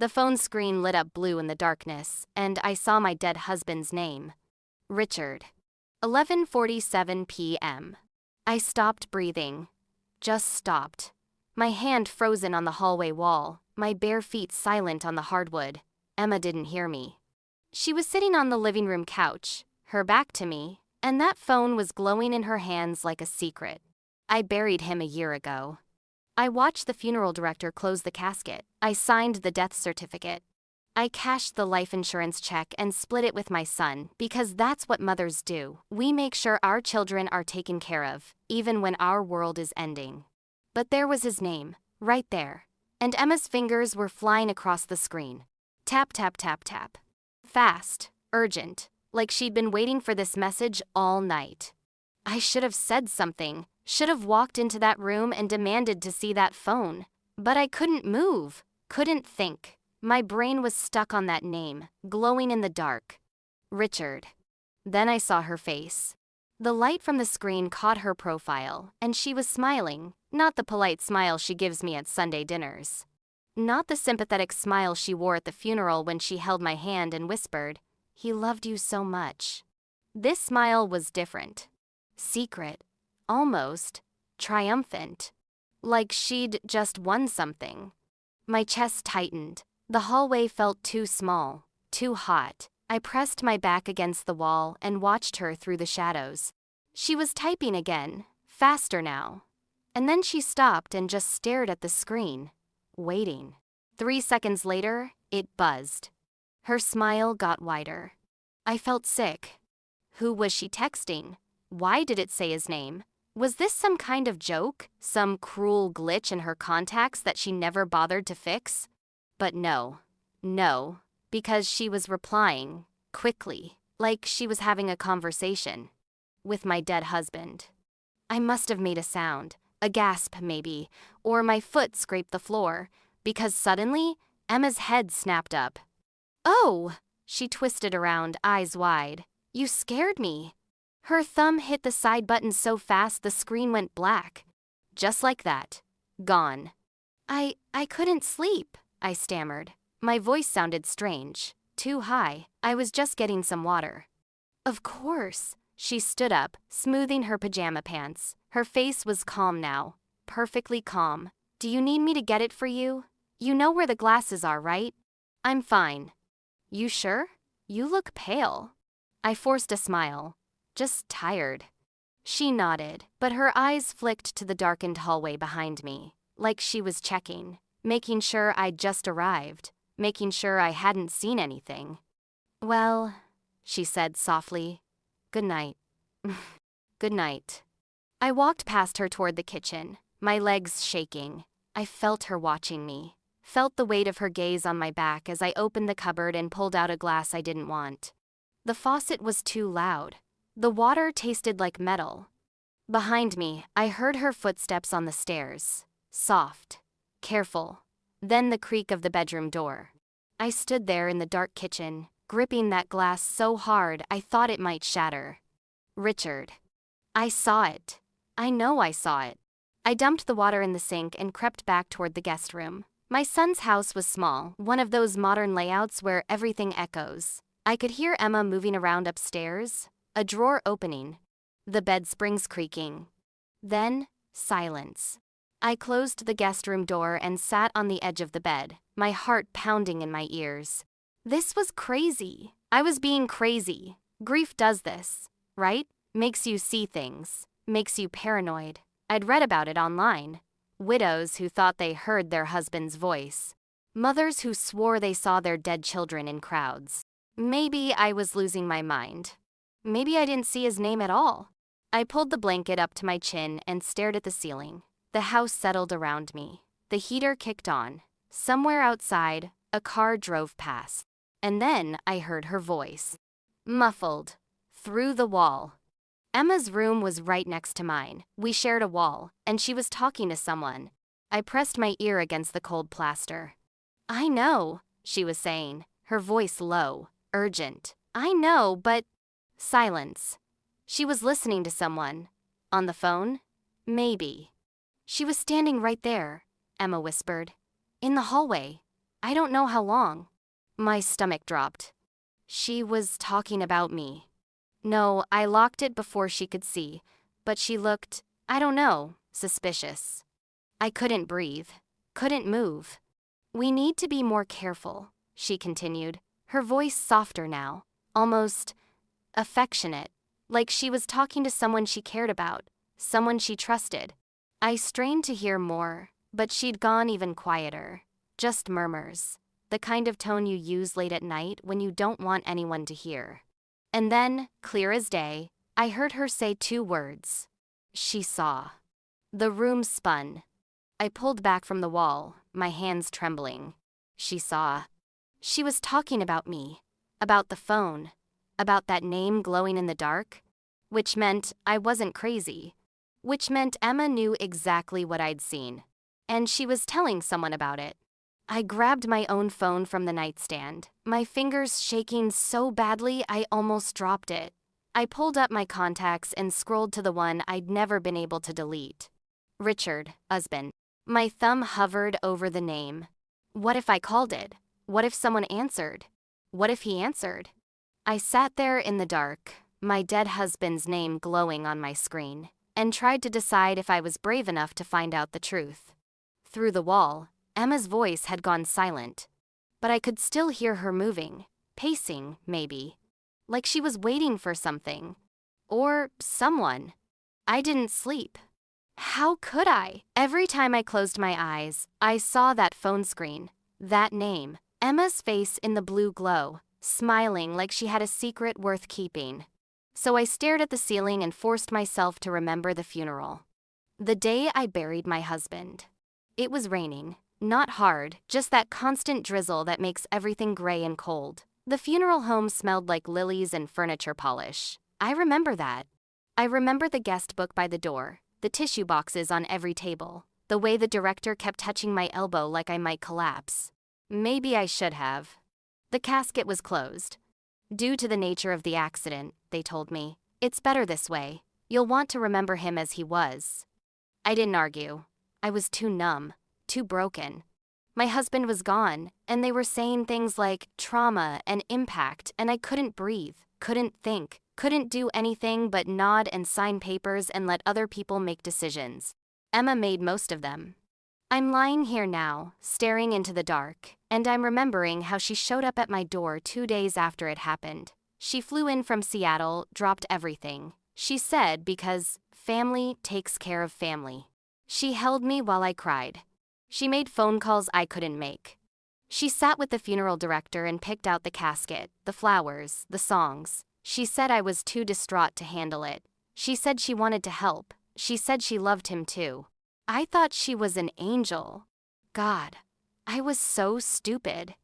The phone screen lit up blue in the darkness, and I saw my dead husband's name. Richard. 11:47 p.m. I stopped breathing. Just stopped. My hand frozen on the hallway wall, my bare feet silent on the hardwood. Emma didn't hear me. She was sitting on the living room couch, her back to me, and that phone was glowing in her hands like a secret. I buried him a year ago. I watched the funeral director close the casket. I signed the death certificate. I cashed the life insurance check and split it with my son, because that's what mothers do. We make sure our children are taken care of, even when our world is ending. But there was his name, right there, and Emma's fingers were flying across the screen. Tap, tap, tap, tap. Fast, urgent, like she'd been waiting for this message all night. I should have said something, should have walked into that room and demanded to see that phone. But I couldn't move, couldn't think. My brain was stuck on that name, glowing in the dark. Richard. Then I saw her face. The light from the screen caught her profile, and she was smiling, not the polite smile she gives me at Sunday dinners. Not the sympathetic smile she wore at the funeral when she held my hand and whispered, "He loved you so much." This smile was different. Secret. Almost. Triumphant. Like she'd just won something. My chest tightened. The hallway felt too small, too hot. I pressed my back against the wall and watched her through the shadows. She was typing again, faster now. And then she stopped and just stared at the screen, waiting. 3 seconds later, it buzzed. Her smile got wider. I felt sick. Who was she texting? Why did it say his name? Was this some kind of joke? Some cruel glitch in her contacts that she never bothered to fix? But no, because she was replying, quickly, like she was having a conversation with my dead husband. I must have made a sound, a gasp maybe, or my foot scraped the floor, because suddenly, Emma's head snapped up. "Oh!" She twisted around, eyes wide. "You scared me." Her thumb hit the side button so fast the screen went black. Just like that. Gone. I couldn't sleep, I stammered. My voice sounded strange, too high. I was just getting some water. Of course. She stood up, smoothing her pajama pants. Her face was calm now, perfectly calm. "Do you need me to get it for you? You know where the glasses are, right?" "I'm fine." "You sure? You look pale." I forced a smile. Just tired. She nodded, but her eyes flicked to the darkened hallway behind me, like she was checking, making sure I'd just arrived, making sure I hadn't seen anything. "Well," she said softly, "good night." Good night. I walked past her toward the kitchen, my legs shaking. I felt her watching me, felt the weight of her gaze on my back as I opened the cupboard and pulled out a glass I didn't want. The faucet was too loud. The water tasted like metal. Behind me, I heard her footsteps on the stairs. Soft. Careful. Then the creak of the bedroom door. I stood there in the dark kitchen, gripping that glass so hard I thought it might shatter. Richard. I saw it. I know I saw it. I dumped the water in the sink and crept back toward the guest room. My son's house was small, one of those modern layouts where everything echoes. I could hear Emma moving around upstairs, a drawer opening, the bed springs creaking. Then, silence. I closed the guest room door and sat on the edge of the bed, my heart pounding in my ears. This was crazy. I was being crazy. Grief does this, right? Makes you see things, makes you paranoid. I'd read about it online. Widows who thought they heard their husband's voice. Mothers who swore they saw their dead children in crowds. Maybe I was losing my mind. Maybe I didn't see his name at all. I pulled the blanket up to my chin and stared at the ceiling. The house settled around me. The heater kicked on. Somewhere outside, a car drove past. And then I heard her voice. Muffled. Through the wall. Emma's room was right next to mine. We shared a wall, and she was talking to someone. I pressed my ear against the cold plaster. "I know," she was saying, her voice low, urgent. "I know, but..." Silence. She was listening to someone. On the phone? Maybe. "She was standing right there," Emma whispered. "In the hallway." I don't know how long. My stomach dropped. She was talking about me. No, I locked it before she could see, but she looked, I don't know, suspicious. I couldn't breathe, couldn't move. We need to be more careful, she continued, her voice softer now, almost affectionate, like she was talking to someone she cared about, someone she trusted. I strained to hear more, but she'd gone even quieter. Just murmurs, the kind of tone you use late at night when you don't want anyone to hear. And then, clear as day, I heard her say 2 words. She saw. The room spun. I pulled back from the wall, my hands trembling. She saw. She was talking about me, about the phone, about that name glowing in the dark, which meant I wasn't crazy, which meant Emma knew exactly what I'd seen, and she was telling someone about it. I grabbed my own phone from the nightstand, my fingers shaking so badly I almost dropped it. I pulled up my contacts and scrolled to the one I'd never been able to delete. Richard, husband. My thumb hovered over the name. What if I called it? What if someone answered? What if he answered? I sat there in the dark, my dead husband's name glowing on my screen, and tried to decide if I was brave enough to find out the truth. Through the wall, Emma's voice had gone silent, but I could still hear her moving, pacing, maybe, like she was waiting for something, or someone. I didn't sleep. How could I? Every time I closed my eyes, I saw that phone screen, that name, Emma's face in the blue glow, smiling like she had a secret worth keeping. So I stared at the ceiling and forced myself to remember the funeral. The day I buried my husband. It was raining, not hard, just that constant drizzle that makes everything gray and cold. The funeral home smelled like lilies and furniture polish. I remember that. I remember the guest book by the door, the tissue boxes on every table, the way the director kept touching my elbow like I might collapse. Maybe I should have. The casket was closed. Due to the nature of the accident, they told me, it's better this way. You'll want to remember him as he was. I didn't argue. I was too numb, too broken. My husband was gone, and they were saying things like trauma and impact, and I couldn't breathe, couldn't think, couldn't do anything but nod and sign papers and let other people make decisions. Emma made most of them. I'm lying here now, staring into the dark, and I'm remembering how she showed up at my door 2 days after it happened. She flew in from Seattle, dropped everything. She said because family takes care of family. She held me while I cried. She made phone calls I couldn't make. She sat with the funeral director and picked out the casket, the flowers, the songs. She said I was too distraught to handle it. She said she wanted to help. She said she loved him too. I thought she was an angel. God, I was so stupid.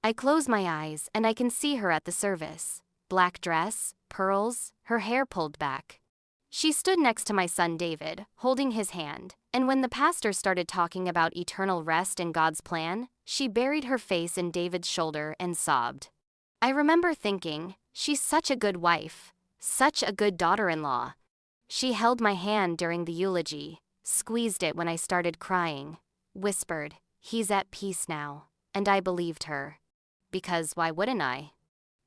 I close my eyes and I can see her at the service. Black dress, pearls, her hair pulled back. She stood next to my son David, holding his hand, and when the pastor started talking about eternal rest and God's plan, she buried her face in David's shoulder and sobbed. I remember thinking, she's such a good wife, such a good daughter-in-law. She held my hand during the eulogy, squeezed it when I started crying, whispered, he's at peace now, and I believed her. Because why wouldn't I?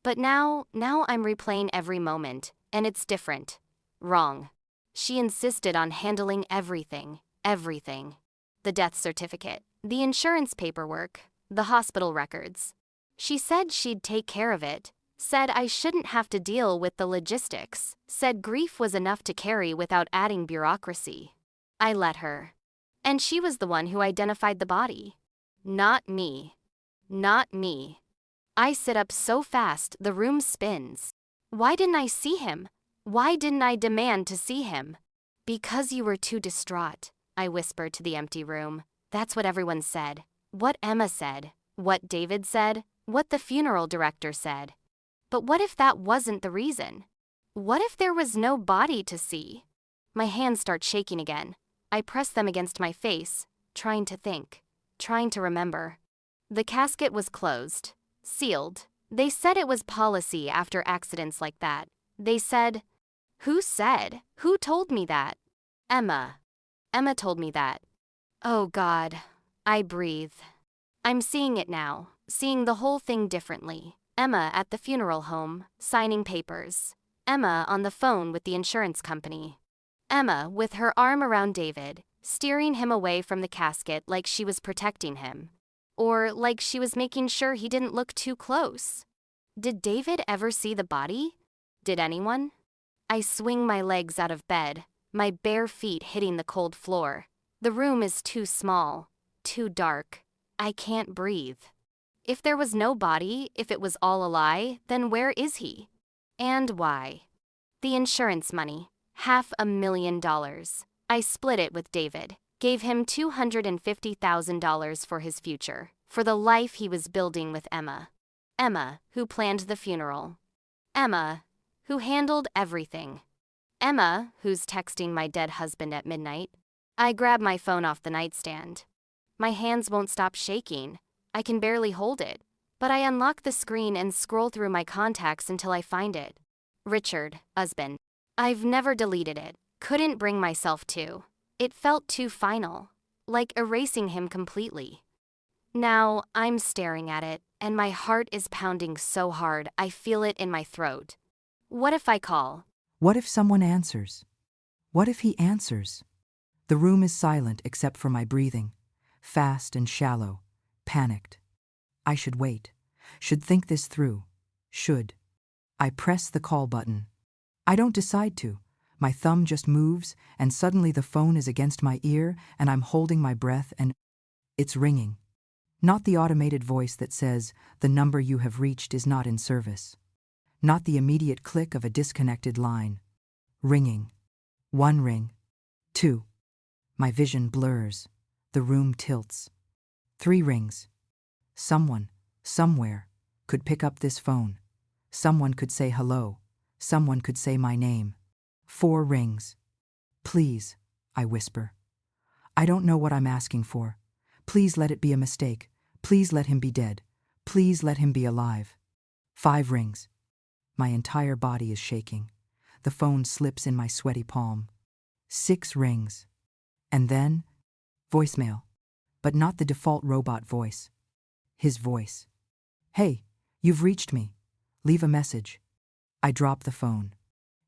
But now I'm replaying every moment, and it's different. Wrong. She insisted on handling everything. The death certificate, the insurance paperwork, the hospital records. She said she'd take care of it, said I shouldn't have to deal with the logistics, said grief was enough to carry without adding bureaucracy. I let her. And she was the one who identified the body. Not me. Not me. I sit up so fast the room spins. Why didn't I see him? Why didn't I demand to see him? Because you were too distraught, I whispered to the empty room. That's what everyone said. What Emma said. What David said. What the funeral director said. But what if that wasn't the reason? What if there was no body to see? My hands start shaking again. I press them against my face, trying to think, trying to remember. The casket was closed, sealed. They said it was policy after accidents like that. They said, who said? Who told me that? Emma. Emma told me that. Oh God. I breathe. I'm seeing it now, seeing the whole thing differently. Emma at the funeral home, signing papers. Emma on the phone with the insurance company. Emma with her arm around David, steering him away from the casket like she was protecting him. Or like she was making sure he didn't look too close. Did David ever see the body? Did anyone? I swing my legs out of bed, my bare feet hitting the cold floor. The room is too small, too dark. I can't breathe. If there was no body, if it was all a lie, then where is he? And why? The insurance money, $500,000. I split it with David, gave him $250,000 for his future, for the life he was building with Emma. Emma, who planned the funeral. Emma, who handled everything. Emma, who's texting my dead husband at midnight. I grab my phone off the nightstand. My hands won't stop shaking. I can barely hold it. But I unlock the screen and scroll through my contacts until I find it. Richard, husband. I've never deleted it. Couldn't bring myself to. It felt too final. Like erasing him completely. Now, I'm staring at it, and my heart is pounding so hard I feel it in my throat. What if I call? What if someone answers? What if he answers? The room is silent except for my breathing, fast and shallow, panicked. I should wait, should think this through, should. I press the call button. I don't decide to. My thumb just moves, and suddenly the phone is against my ear, and I'm holding my breath, and it's ringing. Not the automated voice that says, "The number you have reached is not in service." Not the immediate click of a disconnected line. Ringing. One ring. Two. My vision blurs. The room tilts. 3 rings. Someone, somewhere, could pick up this phone. Someone could say hello. Someone could say my name. 4 rings. Please, I whisper. I don't know what I'm asking for. Please let it be a mistake. Please let him be dead. Please let him be alive. 5 rings. My entire body is shaking. The phone slips in my sweaty palm. 6 rings. And then, voicemail. But not the default robot voice. His voice. "Hey, you've reached me. Leave a message." I drop the phone.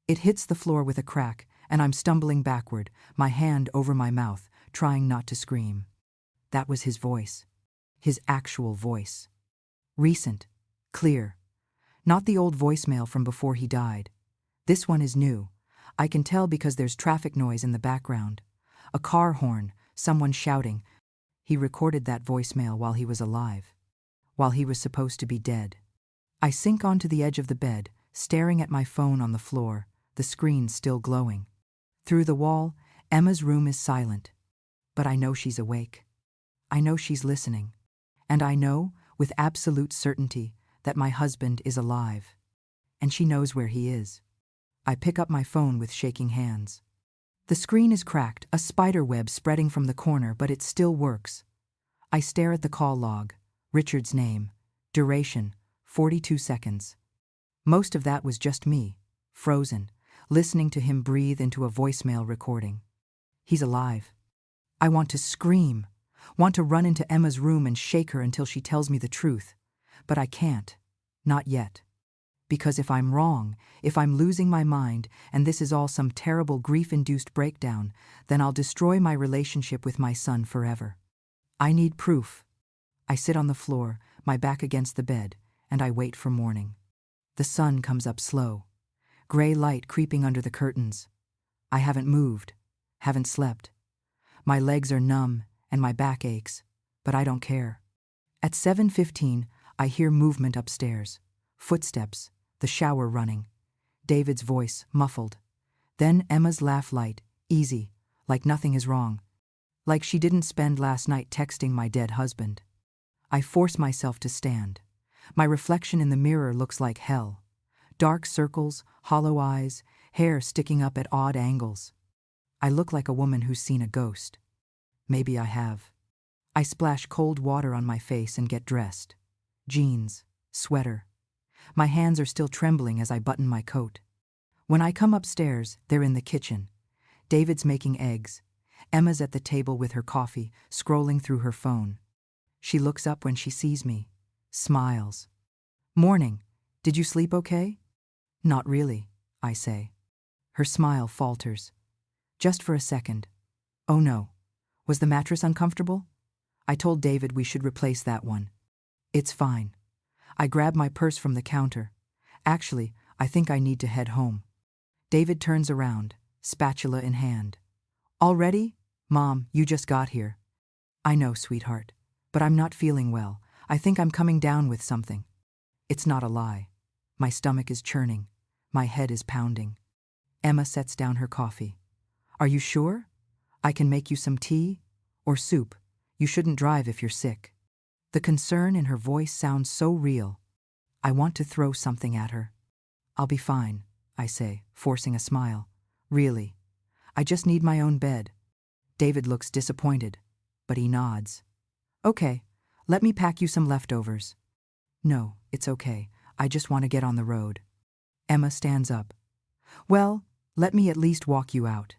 It hits the floor with a crack, and I'm stumbling backward, my hand over my mouth, trying not to scream. That was his voice. His actual voice. Recent. Clear. Not the old voicemail from before he died. This one is new. I can tell because there's traffic noise in the background. A car horn, someone shouting. He recorded that voicemail while he was alive. While he was supposed to be dead. I sink onto the edge of the bed, staring at my phone on the floor, the screen still glowing. Through the wall, Emma's room is silent. But I know she's awake. I know she's listening. And I know, with absolute certainty, that my husband is alive. And she knows where he is. I pick up my phone with shaking hands. The screen is cracked, a spider web spreading from the corner, but it still works. I stare at the call log. Richard's name. Duration, 42 seconds. Most of that was just me, frozen, listening to him breathe into a voicemail recording. He's alive. I want to scream, want to run into Emma's room and shake her until she tells me the truth. But I can't. Not yet. Because if I'm wrong, if I'm losing my mind, and this is all some terrible grief-induced breakdown, then I'll destroy my relationship with my son forever. I need proof. I sit on the floor, my back against the bed, and I wait for morning. The sun comes up slow. Gray light creeping under the curtains. I haven't moved, haven't slept. My legs are numb, and my back aches, but I don't care. At 7:15, I hear movement upstairs. Footsteps, the shower running. David's voice, muffled. Then Emma's laugh light, easy, like nothing is wrong. Like she didn't spend last night texting my dead husband. I force myself to stand. My reflection in the mirror looks like hell. Dark circles, hollow eyes, hair sticking up at odd angles. I look like a woman who's seen a ghost. Maybe I have. I splash cold water on my face and get dressed. Jeans, sweater. My hands are still trembling as I button my coat. When I come upstairs, they're in the kitchen. David's making eggs. Emma's at the table with her coffee, scrolling through her phone. She looks up when she sees me, smiles. Morning. Did you sleep okay? Not really, I say. Her smile falters. Just for a second. Oh no. Was the mattress uncomfortable? I told David we should replace that one. It's fine. I grab my purse from the counter. Actually, I think I need to head home. David turns around, spatula in hand. Already? Mom, you just got here. I know, sweetheart. But I'm not feeling well. I think I'm coming down with something. It's not a lie. My stomach is churning. My head is pounding. Emma sets down her coffee. Are you sure? I can make you some tea? Or soup. You shouldn't drive if you're sick. The concern in her voice sounds so real. I want to throw something at her. I'll be fine, I say, forcing a smile. Really. I just need my own bed. David looks disappointed, but he nods. Okay, let me pack you some leftovers. No, it's okay. I just want to get on the road. Emma stands up. Well, let me at least walk you out.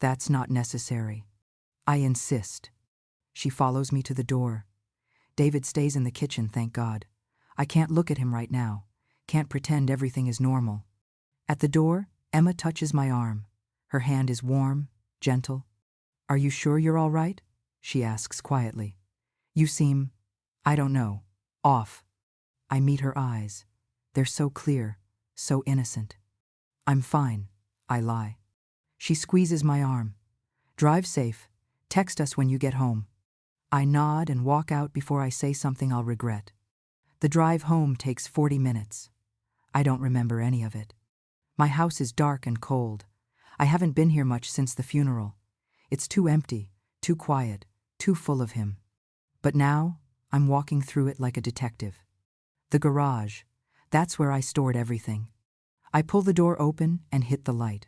That's not necessary. I insist. She follows me to the door. David stays in the kitchen, thank God. I can't look at him right now. Can't pretend everything is normal. At the door, Emma touches my arm. Her hand is warm, gentle. Are you sure you're all right? She asks quietly. You seem, I don't know, off. I meet her eyes. They're so clear, so innocent. I'm fine, I lie. She squeezes my arm. Drive safe. Text us when you get home. I nod and walk out before I say something I'll regret. The drive home takes 40 minutes. I don't remember any of it. My house is dark and cold. I haven't been here much since the funeral. It's too empty, too quiet, too full of him. But now, I'm walking through it like a detective. The garage, that's where I stored everything. I pull the door open and hit the light.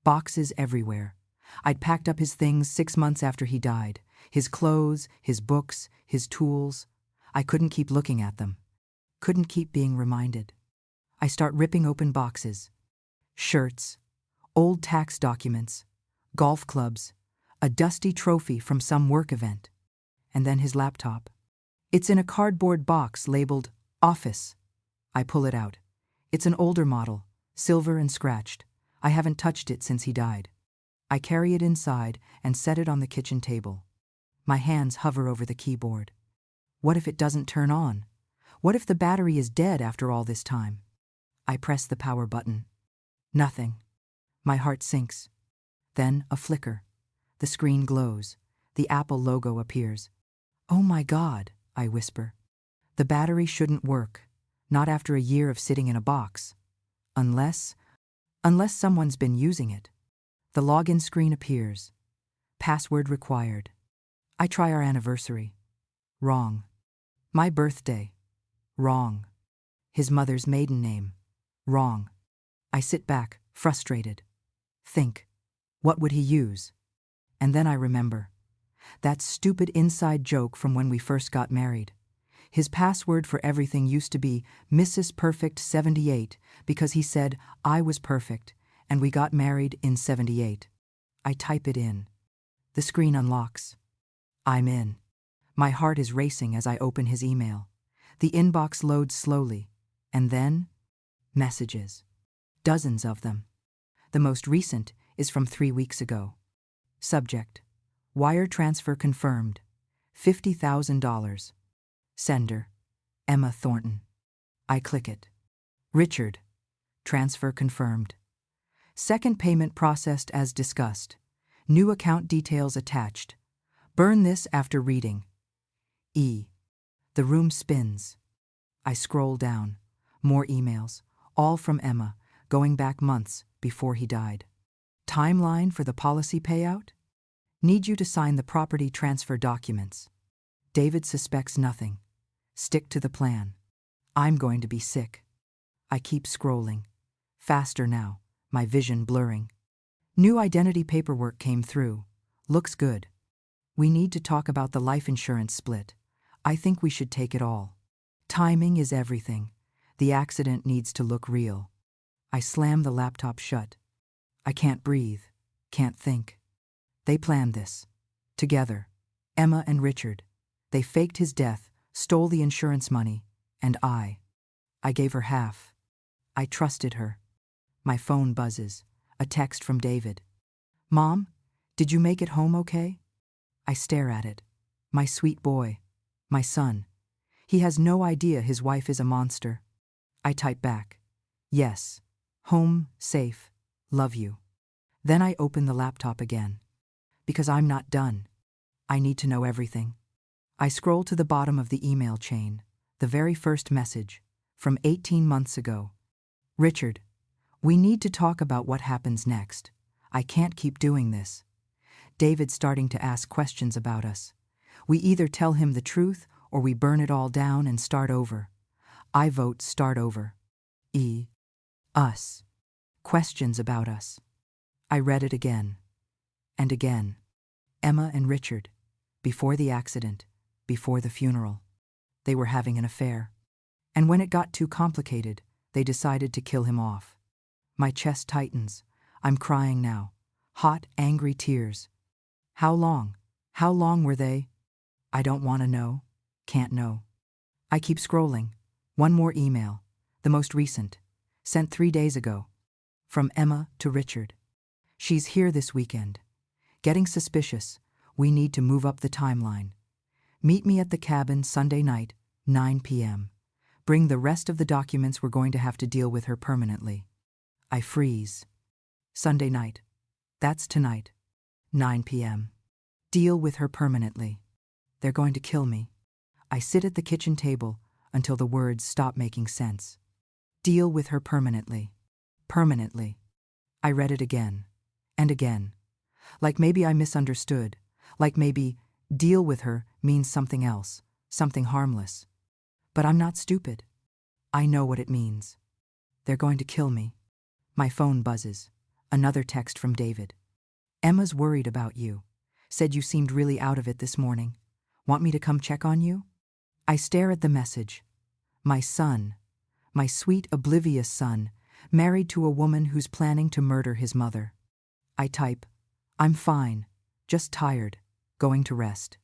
Boxes everywhere. I'd packed up his things 6 months after he died. His clothes, his books, his tools. I couldn't keep looking at them. Couldn't keep being reminded. I start ripping open boxes. Shirts, old tax documents, golf clubs, a dusty trophy from some work event. And then his laptop. It's in a cardboard box labeled Office. I pull it out. It's an older model, silver and scratched. I haven't touched it since he died. I carry it inside and set it on the kitchen table. My hands hover over the keyboard. What if it doesn't turn on? What if the battery is dead after all this time? I press the power button. Nothing. My heart sinks. Then a flicker. The screen glows. The Apple logo appears. Oh my God, I whisper. The battery shouldn't work. Not after a year of sitting in a box. Unless someone's been using it. The login screen appears. Password required. I try our anniversary. Wrong. My birthday. Wrong. His mother's maiden name. Wrong. I sit back, frustrated. Think. What would he use? And then I remember. That stupid inside joke from when we first got married. His password for everything used to be Mrs. Perfect 78 because he said I was perfect and we got married in 78. I type it in. The screen unlocks. I'm in. My heart is racing as I open his email. The inbox loads slowly. And then, messages. Dozens of them. The most recent is from 3 weeks ago. Subject. Wire transfer confirmed. $50,000. Sender. Emma Thornton. I click it. Richard. Transfer confirmed. Second payment processed as discussed. New account details attached. Burn this after reading. E. The room spins. I scroll down. More emails. All from Emma, going back months before he died. Timeline for the policy payout? Need you to sign the property transfer documents. David suspects nothing. Stick to the plan. I'm going to be sick. I keep scrolling. Faster now, my vision blurring. New identity paperwork came through. Looks good. We need to talk about the life insurance split. I think we should take it all. Timing is everything. The accident needs to look real. I slam the laptop shut. I can't breathe. Can't think. They planned this. Together. Emma and Richard. They faked his death, stole the insurance money, and I gave her half. I trusted her. My phone buzzes. A text from David. Mom, did you make it home okay? I stare at it. My sweet boy. My son. He has no idea his wife is a monster. I type back. Yes. Home, safe. Love you. Then I open the laptop again. Because I'm not done. I need to know everything. I scroll to the bottom of the email chain. The very first message. From 18 months ago. Richard, we need to talk about what happens next. I can't keep doing this. David's starting to ask questions about us. We either tell him the truth or we burn it all down and start over. I vote start over. Us. Questions about us. I read it again. And again. Emma and Richard. Before the accident. Before the funeral. They were having an affair. And when it got too complicated, they decided to kill him off. My chest tightens. I'm crying now. Hot, angry tears. How long? How long were they? I don't want to know. Can't know. I keep scrolling. One more email. The most recent. Sent 3 days ago. From Emma to Richard. She's here this weekend. Getting suspicious. We need to move up the timeline. Meet me at the cabin Sunday night, 9 p.m. Bring the rest of the documents we're going to have to deal with her permanently. I freeze. Sunday night. That's tonight. 9 p.m. Deal with her permanently. They're going to kill me. I sit at the kitchen table until the words stop making sense. Deal with her permanently. Permanently. I read it again. And again. Like maybe I misunderstood. Like maybe deal with her means something else. Something harmless. But I'm not stupid. I know what it means. They're going to kill me. My phone buzzes. Another text from David. Emma's worried about you. Said you seemed really out of it this morning. Want me to come check on you? I stare at the message. My son. My sweet, oblivious son, married to a woman who's planning to murder his mother. I type. I'm fine. Just tired. Going to rest.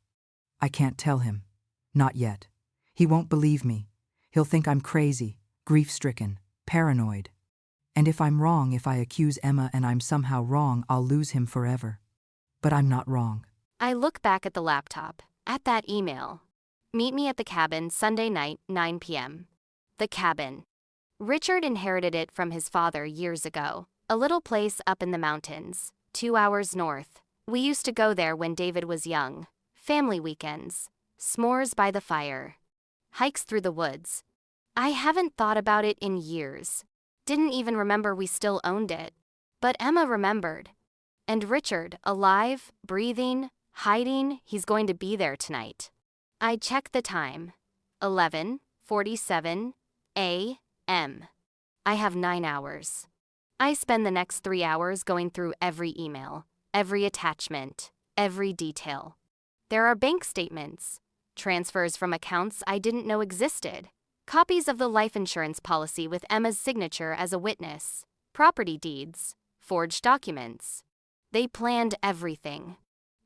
I can't tell him. Not yet. He won't believe me. He'll think I'm crazy, grief-stricken, paranoid. And if I'm wrong, if I accuse Emma and I'm somehow wrong, I'll lose him forever. But I'm not wrong. I look back at the laptop, at that email. Meet me at the cabin Sunday night, 9 p.m. The cabin. Richard inherited it from his father years ago, a little place up in the mountains, 2 hours north. We used to go there when David was young. Family weekends, s'mores by the fire, hikes through the woods. I haven't thought about it in years. Didn't even remember we still owned it. But Emma remembered. And Richard, alive, breathing, hiding, he's going to be there tonight. I check the time. 11:47 a.m. I have 9 hours. I spend the next 3 hours going through every email, every attachment, every detail. There are bank statements, transfers from accounts I didn't know existed, copies of the life insurance policy with Emma's signature as a witness, property deeds, forged documents. They planned everything.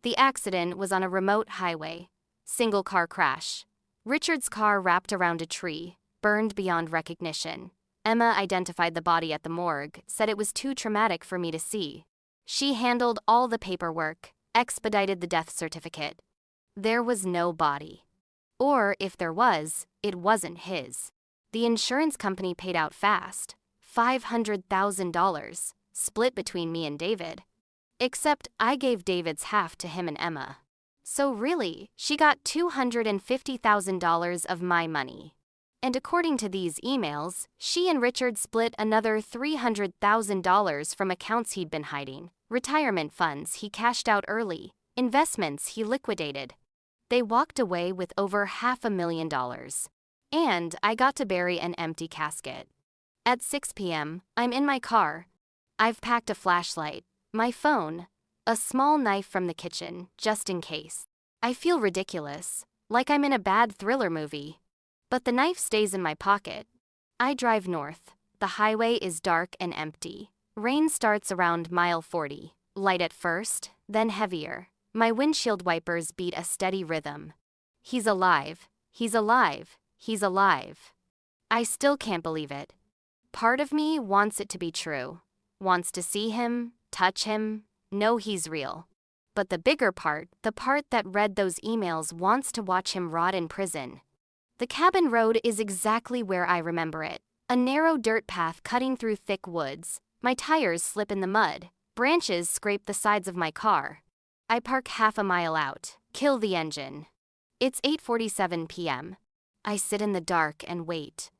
The accident was on a remote highway. Single-car crash. Richard's car wrapped around a tree, burned beyond recognition. Emma identified the body at the morgue, said it was too traumatic for me to see. She handled all the paperwork, expedited the death certificate. There was no body. Or if there was, it wasn't his. The insurance company paid out fast. $500,000, split between me and David. Except I gave David's half to him and Emma. So really, she got $250,000 of my money. And according to these emails, she and Richard split another $300,000 from accounts he'd been hiding, retirement funds he cashed out early, investments he liquidated. They walked away with over $500,000. And I got to bury an empty casket. At 6 p.m., I'm in my car. I've packed a flashlight, my phone, a small knife from the kitchen, just in case. I feel ridiculous, like I'm in a bad thriller movie. But the knife stays in my pocket. I drive north. The highway is dark and empty. Rain starts around mile 40, light at first, then heavier. My windshield wipers beat a steady rhythm. He's alive. He's alive. He's alive. I still can't believe it. Part of me wants it to be true. Wants to see him, touch him, know he's real. But the bigger part, the part that read those emails, wants to watch him rot in prison. The cabin road is exactly where I remember it. A narrow dirt path cutting through thick woods. My tires slip in the mud. Branches scrape the sides of my car. I park half a mile out. Kill the engine. It's 8:47 p.m. I sit in the dark and wait.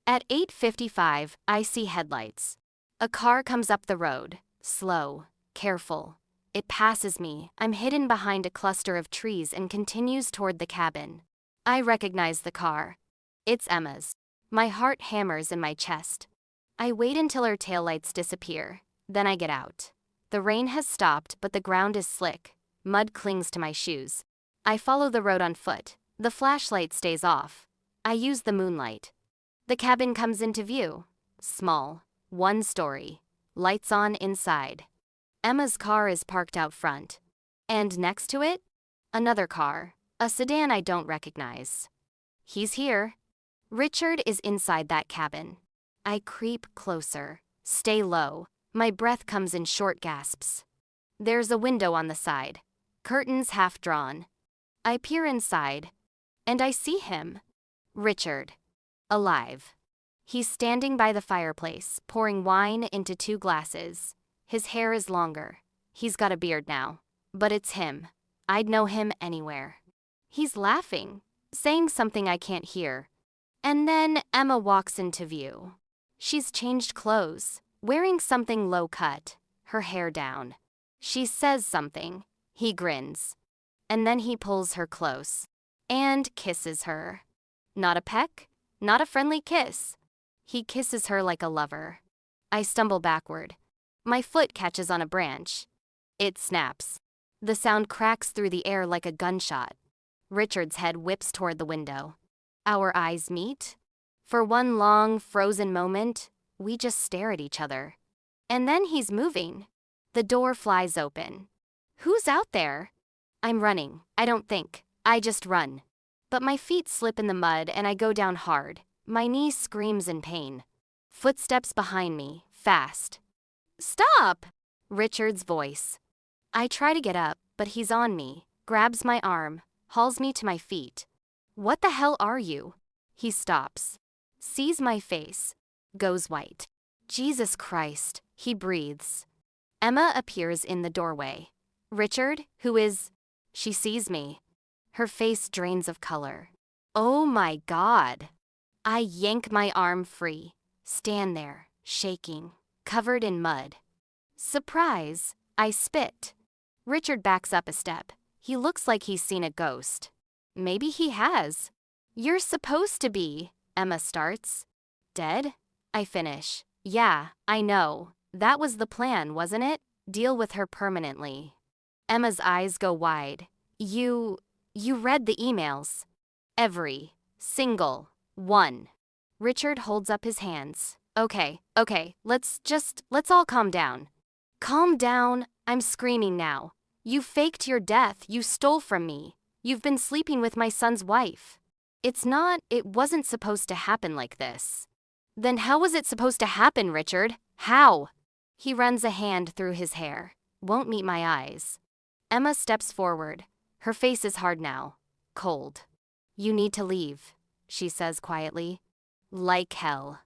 At 8:55, I see headlights. A car comes up the road. Slow. Careful. It passes me. I'm hidden behind a cluster of trees and continues toward the cabin. I recognize the car. It's Emma's. My heart hammers in my chest. I wait until her taillights disappear. Then I get out. The rain has stopped, but the ground is slick. Mud clings to my shoes. I follow the road on foot. The flashlight stays off. I use the moonlight. The cabin comes into view. Small. One story. Lights on inside. Emma's car is parked out front. And next to it, another car. A sedan I don't recognize. He's here. Richard is inside that cabin. I creep closer. Stay low. My breath comes in short gasps. There's a window on the side. Curtains half drawn. I peer inside. And I see him. Richard. Alive. He's standing by the fireplace, pouring wine into 2 glasses. His hair is longer. He's got a beard now. But it's him. I'd know him anywhere. He's laughing, saying something I can't hear. And then Emma walks into view. She's changed clothes, wearing something low-cut, her hair down. She says something. He grins. And then he pulls her close and kisses her. Not a peck, not a friendly kiss. He kisses her like a lover. I stumble backward. My foot catches on a branch. It snaps. The sound cracks through the air like a gunshot. Richard's head whips toward the window. Our eyes meet. For one long, frozen moment, we just stare at each other. And then he's moving. The door flies open. Who's out there? I'm running. I don't think. I just run. But my feet slip in the mud and I go down hard. My knee screams in pain. Footsteps behind me, fast. Stop! Richard's voice. I try to get up, but he's on me, grabs my arm, hauls me to my feet. What the hell are you? He stops, sees my face, goes white. Jesus Christ, he breathes. Emma appears in the doorway. Richard, who is... She sees me. Her face drains of color. Oh my God. I yank my arm free, stand there, shaking, covered in mud. Surprise, I spit. Richard backs up a step. He looks like he's seen a ghost. Maybe he has. You're supposed to be, Emma starts. Dead? I finish. Yeah, I know. That was the plan, wasn't it? Deal with her permanently. Emma's eyes go wide. You read the emails. Every single one. Richard holds up his hands. Okay, let's all calm down. Calm down, I'm screaming now. You faked your death, you stole from me. You've been sleeping with my son's wife. It wasn't supposed to happen like this. Then how was it supposed to happen, Richard? How? He runs a hand through his hair. Won't meet my eyes. Emma steps forward. Her face is hard now. Cold. You need to leave, she says quietly. Like hell.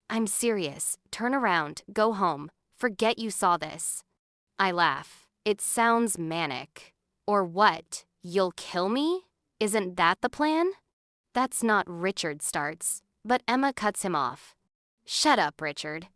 I'm serious. Turn around. Go home. Forget you saw this. I laugh. It sounds manic. Or what? You'll kill me? Isn't that the plan? That's not Richard starts, but Emma cuts him off. Shut up, Richard.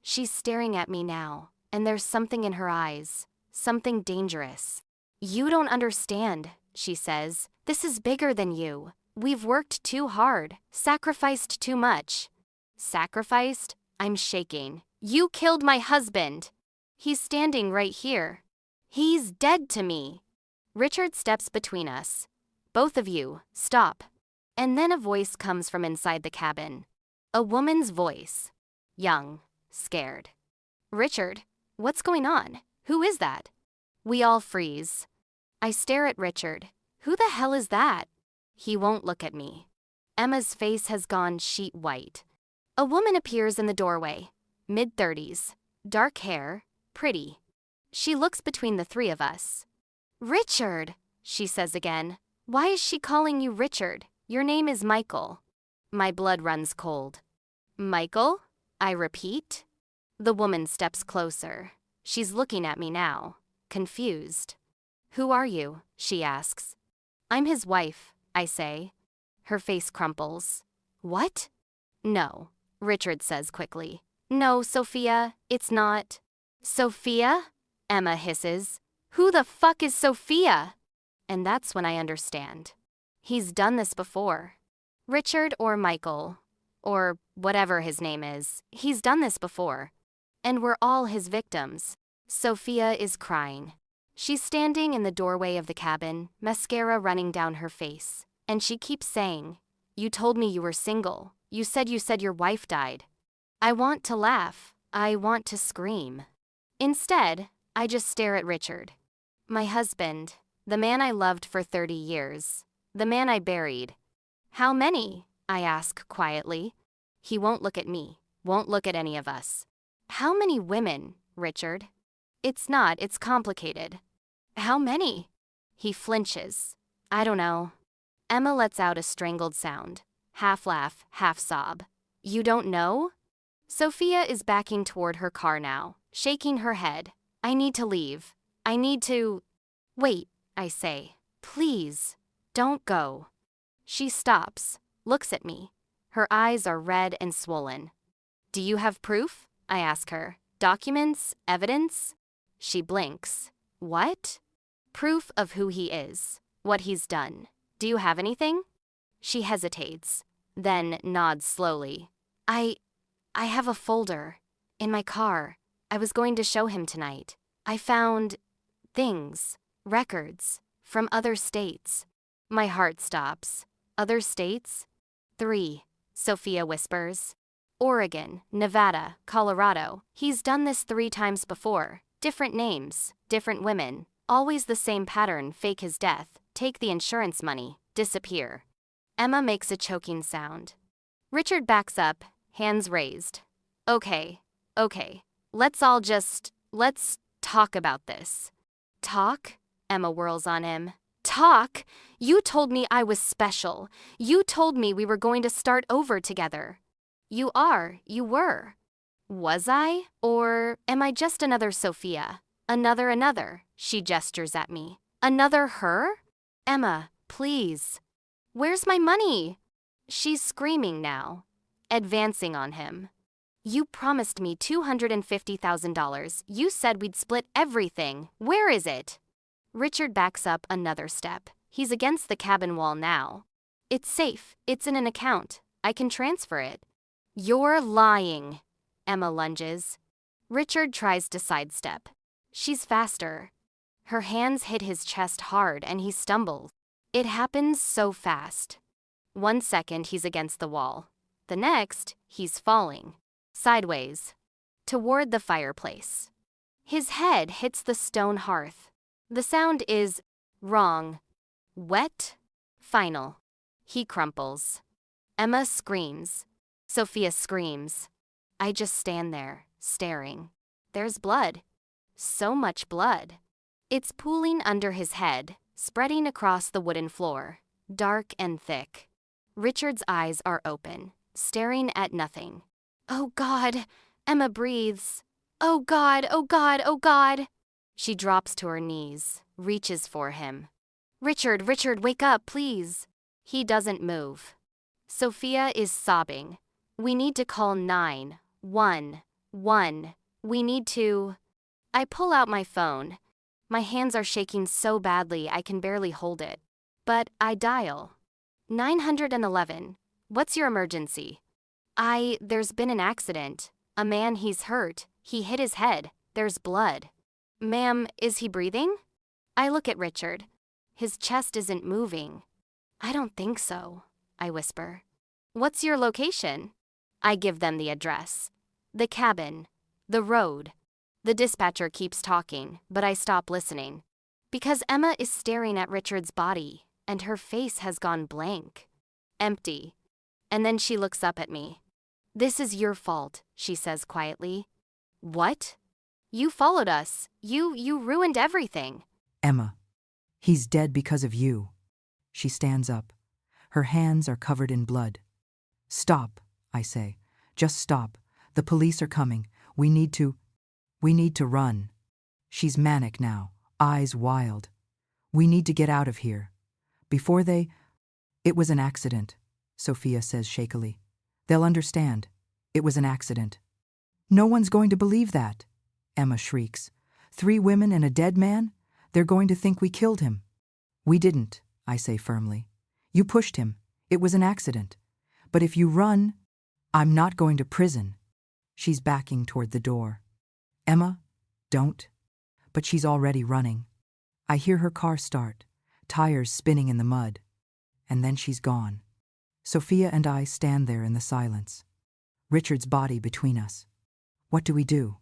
She's staring at me now, and there's something in her eyes. Something dangerous. You don't understand, she says. This is bigger than you. We've worked too hard, sacrificed too much. Sacrificed? I'm shaking. You killed my husband. He's standing right here. He's dead to me. Richard steps between us. Both of you, stop. And then a voice comes from inside the cabin. A woman's voice. Young, scared. Richard, what's going on? Who is that? We all freeze. I stare at Richard. Who the hell is that? He won't look at me. Emma's face has gone sheet white. A woman appears in the doorway, mid-30s, dark hair, pretty. She looks between the three of us. Richard, she says again. Why is she calling you Richard? Your name is Michael. My blood runs cold. Michael? I repeat. The woman steps closer. She's looking at me now, confused. Who are you? She asks. I'm his wife, I say. Her face crumples. What? No, Richard says quickly. No, Sophia, it's not. Sophia? Emma hisses. Who the fuck is Sophia? And that's when I understand. He's done this before. Richard or Michael, or whatever his name is, he's done this before. And we're all his victims. Sophia is crying. She's standing in the doorway of the cabin, mascara running down her face. And she keeps saying, You told me you were single. You said your wife died. I want to laugh. I want to scream. Instead, I just stare at Richard. My husband, the man I loved for 30 years, the man I buried. How many? I ask quietly. He won't look at me, won't look at any of us. How many women, Richard? It's complicated. How many? He flinches. I don't know. Emma lets out a strangled sound, half laugh, half sob. You don't know? Sophia is backing toward her car now, shaking her head. I need to leave. I need to... Wait, I say. Please, don't go. She stops, looks at me. Her eyes are red and swollen. Do you have proof? I ask her. Documents? Evidence? She blinks. What? Proof of who he is, what he's done. Do you have anything? She hesitates, then nods slowly. I have a folder. In my car. I was going to show him tonight. I found things, records, from other states. My heart stops. Other states? 3, Sophia whispers. Oregon, Nevada, Colorado. He's done this 3 times before. Different names, different women. Always the same pattern, fake his death, take the insurance money, disappear. Emma makes a choking sound. Richard backs up, hands raised. Okay. Let's talk about this. Talk? Emma whirls on him. Talk? You told me I was special. You told me we were going to start over together. You were. Was I? Or am I just another Sophia? Another, she gestures at me. Another her? Emma, please. Where's my money? She's screaming now, advancing on him. You promised me $250,000. You said we'd split everything. Where is it? Richard backs up another step. He's against the cabin wall now. It's safe. It's in an account. I can transfer it. You're lying. Emma lunges. Richard tries to sidestep. She's faster. Her hands hit his chest hard and he stumbles. It happens so fast. 1 second he's against the wall. The next, he's falling. Sideways. Toward the fireplace. His head hits the stone hearth. The sound is wrong. Wet. Final. He crumples. Emma screams. Sophia screams. I just stand there, staring. There's blood. So much blood. It's pooling under his head, spreading across the wooden floor, dark and thick. Richard's eyes are open, staring at nothing. Oh God, Emma breathes. Oh God, oh God, oh God. She drops to her knees, reaches for him. Richard, wake up, please. He doesn't move. Sophia is sobbing. We need to call 911. We need to... I pull out my phone. My hands are shaking so badly I can barely hold it. But I dial. 911. What's your emergency? There's been an accident. A man, he's hurt. He hit his head. There's blood. Ma'am, is he breathing? I look at Richard. His chest isn't moving. I don't think so, I whisper. What's your location? I give them the address. The cabin. The road. The dispatcher keeps talking, but I stop listening. Because Emma is staring at Richard's body, and her face has gone blank. Empty. And then she looks up at me. "This is your fault," she says quietly. "What? You followed us. You ruined everything." Emma, he's dead because of you. She stands up. Her hands are covered in blood. Stop, I say. Just stop. The police are coming. We need to run. She's manic now, eyes wild. We need to get out of here. Before they... It was an accident, Sophia says shakily. They'll understand. It was an accident. No one's going to believe that, Emma shrieks. 3 women and a dead man? They're going to think we killed him. We didn't, I say firmly. You pushed him. It was an accident. But if you run, I'm not going to prison. She's backing toward the door. Emma, don't. But she's already running. I hear her car start, tires spinning in the mud. And then she's gone. Sophia and I stand there in the silence. Richard's body between us. What do we do?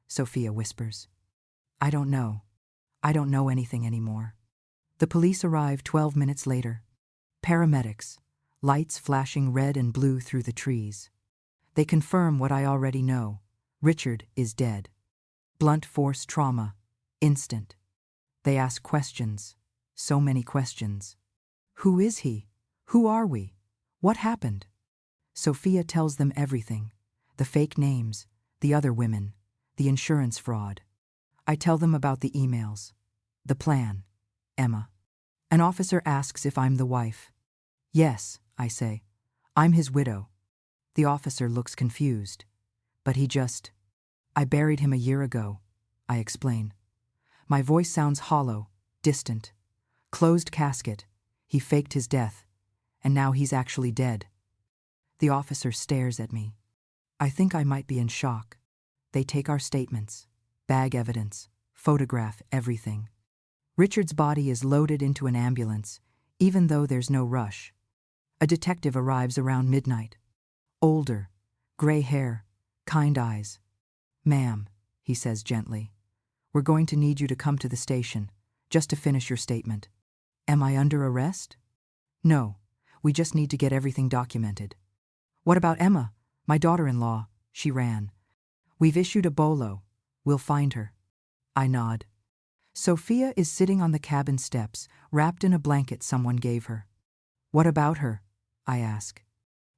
Sophia whispers. I don't know. I don't know anything anymore. The police arrive 12 minutes later. Paramedics, lights flashing red and blue through the trees. They confirm what I already know. Richard is dead. Blunt force trauma. Instant. They ask questions. So many questions. Who is he? Who are we? What happened? Sophia tells them everything. The fake names, the other women, the insurance fraud. I tell them about the emails. The plan. Emma. An officer asks if I'm the wife. Yes, I say. I'm his widow. The officer looks confused. But I buried him a year ago, I explain. My voice sounds hollow, distant. Closed casket. He faked his death. And now he's actually dead. The officer stares at me. I think I might be in shock. They take our statements, bag evidence, photograph everything. Richard's body is loaded into an ambulance, even though there's no rush. A detective arrives around midnight. Older, gray hair, kind eyes. Ma'am, he says gently, we're going to need you to come to the station, just to finish your statement. Am I under arrest? No, we just need to get everything documented. What about Emma, my daughter-in-law? She ran. We've issued a bolo. We'll find her. I nod. Sophia is sitting on the cabin steps, wrapped in a blanket someone gave her. What about her? I ask.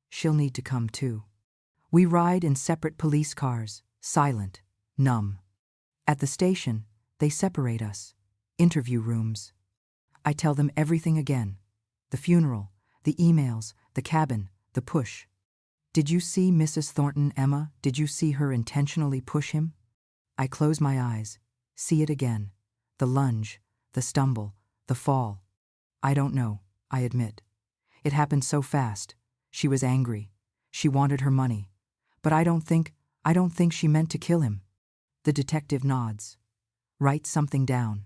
She'll need to come too. We ride in separate police cars, silent, numb. At the station, they separate us. Interview rooms. I tell them everything again. The funeral, the emails, the cabin, the push. Did you see Mrs. Thornton, Emma? Did you see her intentionally push him? I close my eyes, see it again. The lunge, the stumble, the fall. I don't know, I admit. It happened so fast. She was angry. She wanted her money. But I don't think she meant to kill him. The detective nods. Write something down.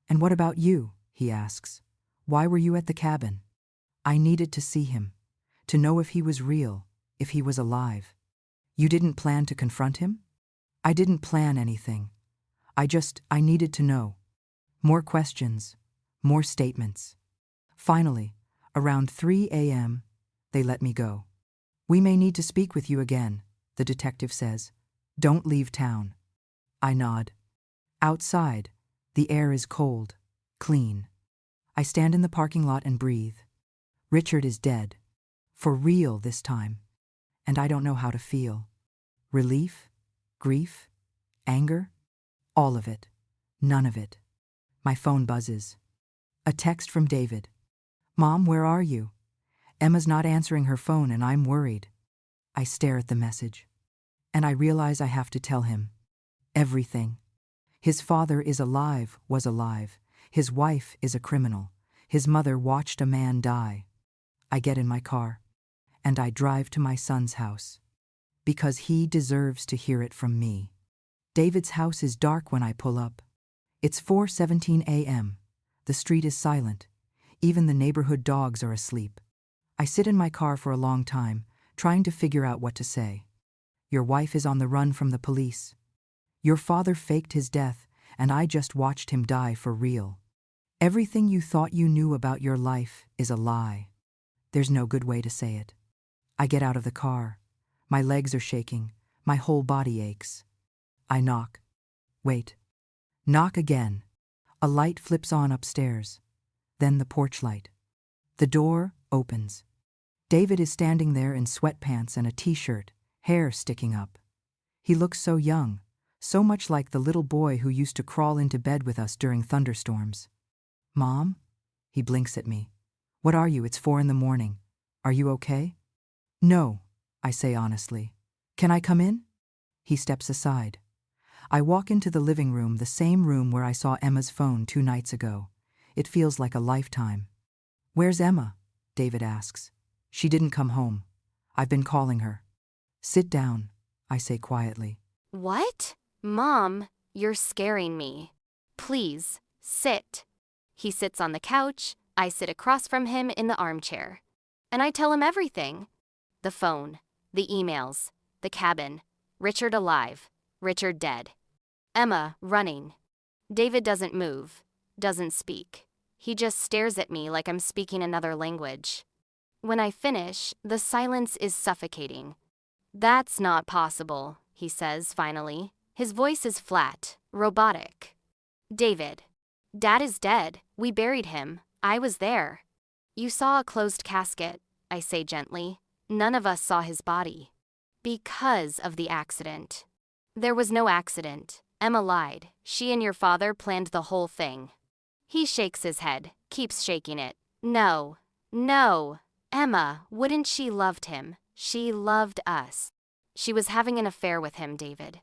And what about you? He asks. Why were you at the cabin? I needed to see him, to know if he was real, if he was alive. You didn't plan to confront him? I didn't plan anything. I needed to know. More questions, more statements. Finally, around 3 a.m., they let me go. We may need to speak with you again, the detective says. Don't leave town. I nod. Outside, the air is cold, clean. I stand in the parking lot and breathe. Richard is dead. For real this time. And I don't know how to feel. Relief? Grief? Anger? All of it. None of it. My phone buzzes. A text from David. Mom, where are you? Emma's not answering her phone and I'm worried. I stare at the message. And I realize I have to tell him. Everything. His father is alive, was alive. His wife is a criminal. His mother watched a man die. I get in my car. And I drive to my son's house. Because he deserves to hear it from me. David's house is dark when I pull up. It's 4:17 a.m. The street is silent. Even the neighborhood dogs are asleep. I sit in my car for a long time, trying to figure out what to say. Your wife is on the run from the police. Your father faked his death, and I just watched him die for real. Everything you thought you knew about your life is a lie. There's no good way to say it. I get out of the car. My legs are shaking. My whole body aches. I knock. Wait. Knock again. A light flips on upstairs. Then the porch light. The door opens. David is standing there in sweatpants and a t-shirt, hair sticking up. He looks so young, so much like the little boy who used to crawl into bed with us during thunderstorms. Mom? He blinks at me. What are you? It's 4 a.m. Are you okay? No, I say honestly. Can I come in? He steps aside. I walk into the living room, the same room where I saw Emma's phone 2 nights ago. It feels like a lifetime. Where's Emma? David asks. She didn't come home. I've been calling her. Sit down, I say quietly. What? Mom, you're scaring me. Please, sit. He sits on the couch. I sit across from him in the armchair. And I tell him everything. The phone, the emails, the cabin, Richard alive, Richard dead. Emma running. David doesn't move, doesn't speak. He just stares at me like I'm speaking another language. When I finish, the silence is suffocating. That's not possible, he says finally. His voice is flat, robotic. David, Dad is dead. We buried him. I was there. You saw a closed casket, I say gently. None of us saw his body. Because of the accident. There was no accident. Emma lied. She and your father planned the whole thing. He shakes his head, keeps shaking it. No, no. Emma, wouldn't she loved him? She loved us. She was having an affair with him, David.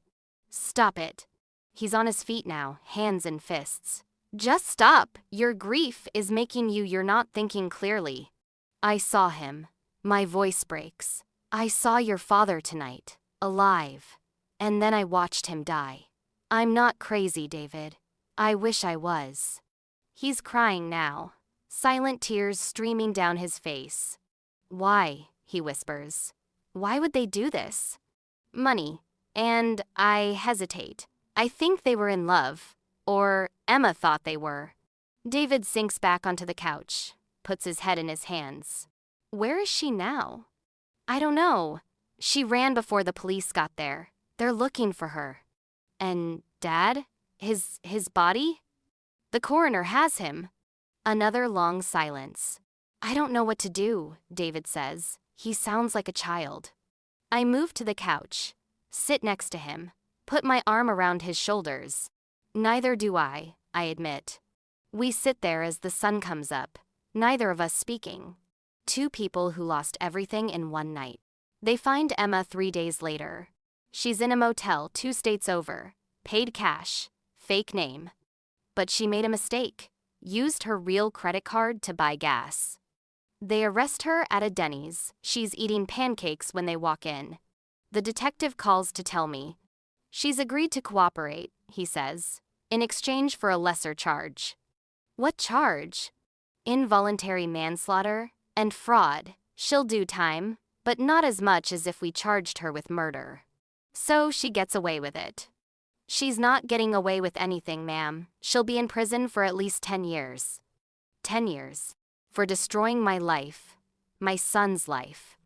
Stop it. He's on his feet now, hands in fists. Just stop. Your grief is making you're not thinking clearly. I saw him. My voice breaks. I saw your father tonight, alive. And then I watched him die. I'm not crazy, David. I wish I was. He's crying now, silent tears streaming down his face. Why? He whispers. Why would they do this? Money. And I hesitate. I think they were in love. Or Emma thought they were. David sinks back onto the couch, puts his head in his hands. Where is she now? I don't know. She ran before the police got there. They're looking for her. And Dad? His body? The coroner has him. Another long silence. I don't know what to do, David says. He sounds like a child. I move to the couch, sit next to him, put my arm around his shoulders. Neither do I admit. We sit there as the sun comes up, neither of us speaking. 2 people who lost everything in one night. They find Emma 3 days later. She's in a motel 2 states over, paid cash, fake name. But she made a mistake, used her real credit card to buy gas. They arrest her at a Denny's. She's eating pancakes when they walk in. The detective calls to tell me. She's agreed to cooperate, he says, in exchange for a lesser charge. What charge? Involuntary manslaughter and fraud. She'll do time, but not as much as if we charged her with murder. So she gets away with it. She's not getting away with anything, ma'am. She'll be in prison for at least 10 years. 10 years. For destroying my life. My son's life.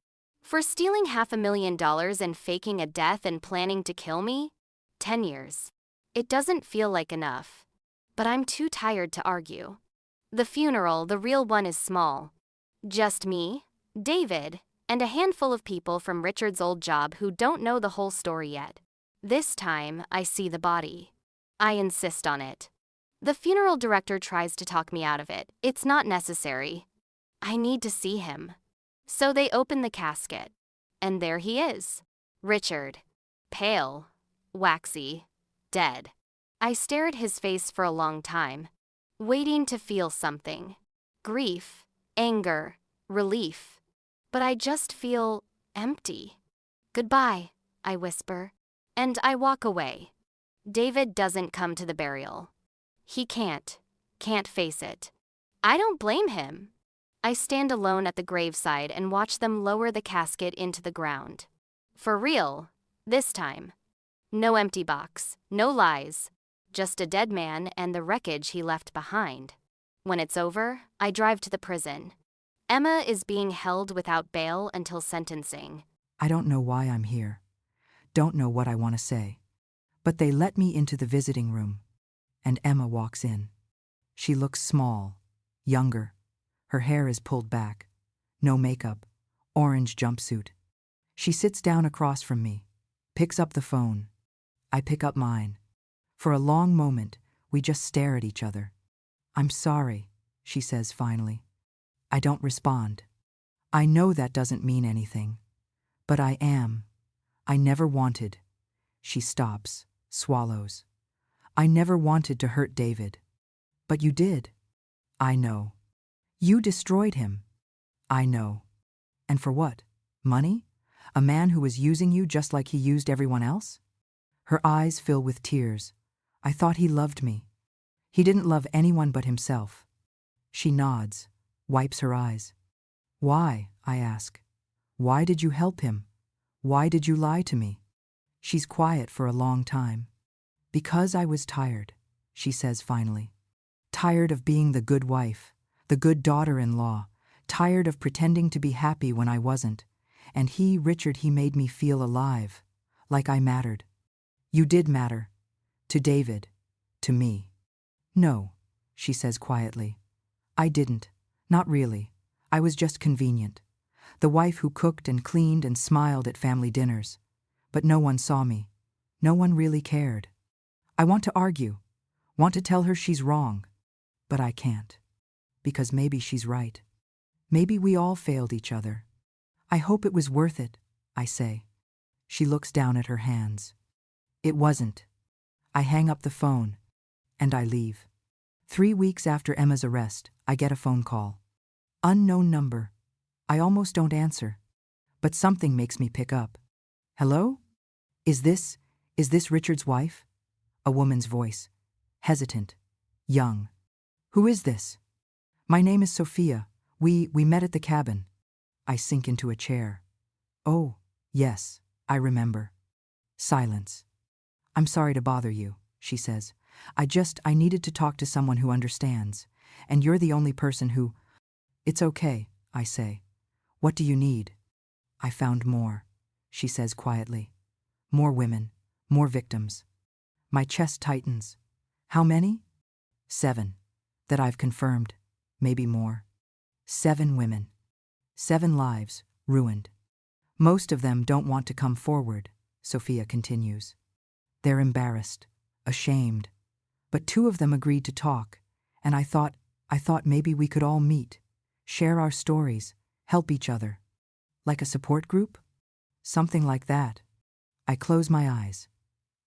For stealing $500,000 and faking a death and planning to kill me? 10 years. It doesn't feel like enough. But I'm too tired to argue. The funeral, the real one, is small. Just me, David, and a handful of people from Richard's old job who don't know the whole story yet. This time, I see the body. I insist on it. The funeral director tries to talk me out of it. It's not necessary. I need to see him. So they open the casket. And there he is. Richard. Pale. Waxy. Dead. I stare at his face for a long time, waiting to feel something. Grief. Anger. Relief. But I just feel empty. Goodbye, I whisper. And I walk away. David doesn't come to the burial. He can't face it. I don't blame him. I stand alone at the graveside and watch them lower the casket into the ground. For real, this time. No empty box, no lies, just a dead man and the wreckage he left behind. When it's over, I drive to the prison. Emma is being held without bail until sentencing. I don't know why I'm here. Don't know what I want to say. But they let me into the visiting room, and Emma walks in. She looks small, younger. Her hair is pulled back. No makeup. Orange jumpsuit. She sits down across from me, picks up the phone. I pick up mine. For a long moment, we just stare at each other. "I'm sorry," she says finally. I don't respond. I know that doesn't mean anything. But I am. I never wanted. She stops, swallows. I never wanted to hurt David. But you did. I know. You destroyed him. I know. And for what? Money? A man who was using you just like he used everyone else? Her eyes fill with tears. I thought he loved me. He didn't love anyone but himself. She nods, wipes her eyes. Why? I ask. Why did you help him? Why did you lie to me? She's quiet for a long time. Because I was tired, she says finally. Tired of being the good wife, the good daughter-in-law, tired of pretending to be happy when I wasn't. And he, Richard, he made me feel alive, like I mattered. You did matter. To David. To me. No, she says quietly. I didn't. Not really. I was just convenient. The wife who cooked and cleaned and smiled at family dinners. But no one saw me. No one really cared. I want to argue. Want to tell her she's wrong. But I can't. Because maybe she's right. Maybe we all failed each other. I hope it was worth it, I say. She looks down at her hands. It wasn't. I hang up the phone. And I leave. 3 weeks after Emma's arrest, I get a phone call. Unknown number. I almost don't answer. But something makes me pick up. Hello? Is this Richard's wife? A woman's voice. Hesitant. Young. Who is this? My name is Sophia. We met at the cabin. I sink into a chair. Oh, yes, I remember. Silence. I'm sorry to bother you, she says. I needed to talk to someone who understands. And you're the only person who... It's okay, I say. What do you need? I found more, she says quietly. More women, more victims. My chest tightens. How many? 7. That I've confirmed. Maybe more. 7 women. 7 lives, ruined. Most of them don't want to come forward, Sophia continues. They're embarrassed, ashamed. But 2 of them agreed to talk, and I thought maybe we could all meet, share our stories, help each other. Like a support group? Something like that. I close my eyes.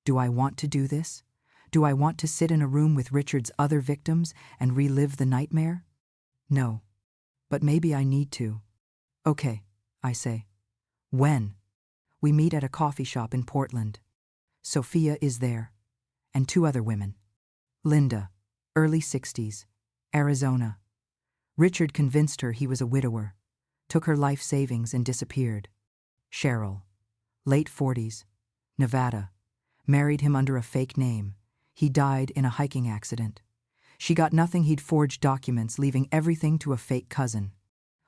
Do I want to do this? Do I want to sit in a room with Richard's other victims and relive the nightmare? No. But maybe I need to. Okay, I say. When? We meet at a coffee shop in Portland. Sophia is there. And 2 other women. Linda, early 60s, Arizona. Richard convinced her he was a widower, took her life savings and disappeared. Cheryl, late 40s, Nevada, married him under a fake name. He died in a hiking accident. She got nothing. He'd forged documents, leaving everything to a fake cousin.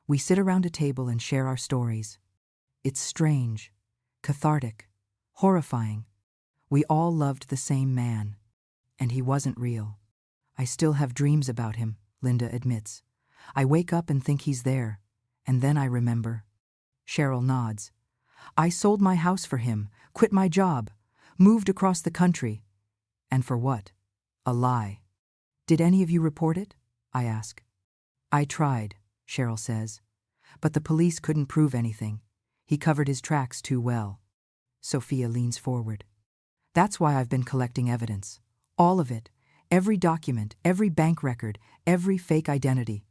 We sit around a table and share our stories. It's strange, cathartic, horrifying. We all loved the same man. And he wasn't real. I still have dreams about him, Linda admits. I wake up and think he's there, and then I remember. Cheryl nods. I sold my house for him, quit my job, moved across the country. And for what? A lie. Did any of you report it? I ask. I tried, Cheryl says. But the police couldn't prove anything. He covered his tracks too well. Sophia leans forward. That's why I've been collecting evidence. All of it. Every document, every bank record, every fake identity.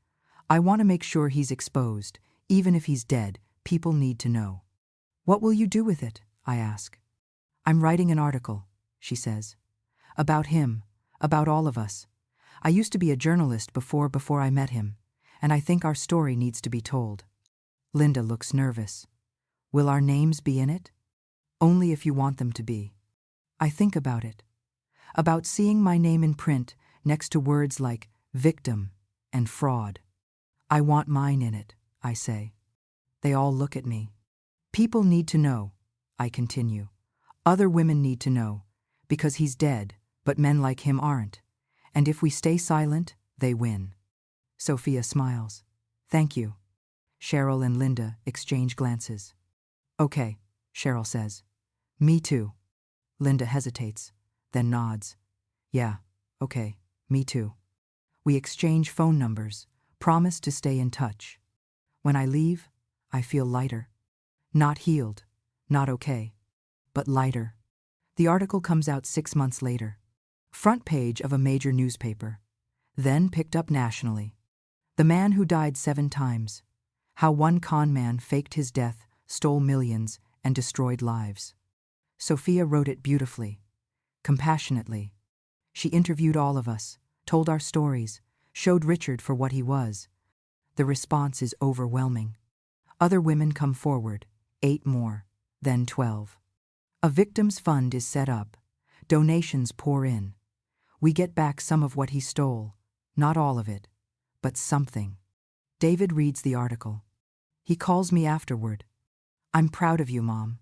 I want to make sure he's exposed. Even if he's dead, people need to know. What will you do with it? I ask. I'm writing an article, she says. About him, about all of us. I used to be a journalist before I met him, and I think our story needs to be told. Linda looks nervous. Will our names be in it? Only if you want them to be. I think about it. About seeing my name in print next to words like victim and fraud. I want mine in it, I say. They all look at me. People need to know, I continue. Other women need to know, because he's dead, but men like him aren't. And if we stay silent, they win. Sophia smiles. Thank you. Cheryl and Linda exchange glances. Okay, Cheryl says. Me too. Linda hesitates, then nods. Yeah, okay, me too. We exchange phone numbers, promise to stay in touch. When I leave, I feel lighter. Not healed, not okay, but lighter. The article comes out 6 months later. Front page of a major newspaper. Then picked up nationally. The man who died 7 times. How one con man faked his death, stole millions, and destroyed lives. Sophia wrote it beautifully, compassionately. She interviewed all of us, told our stories, showed Richard for what he was. The response is overwhelming. Other women come forward, 8 more, then 12. A victims' fund is set up. Donations pour in. We get back some of what he stole, not all of it, but something. David reads the article. He calls me afterward. I'm proud of you, Mom.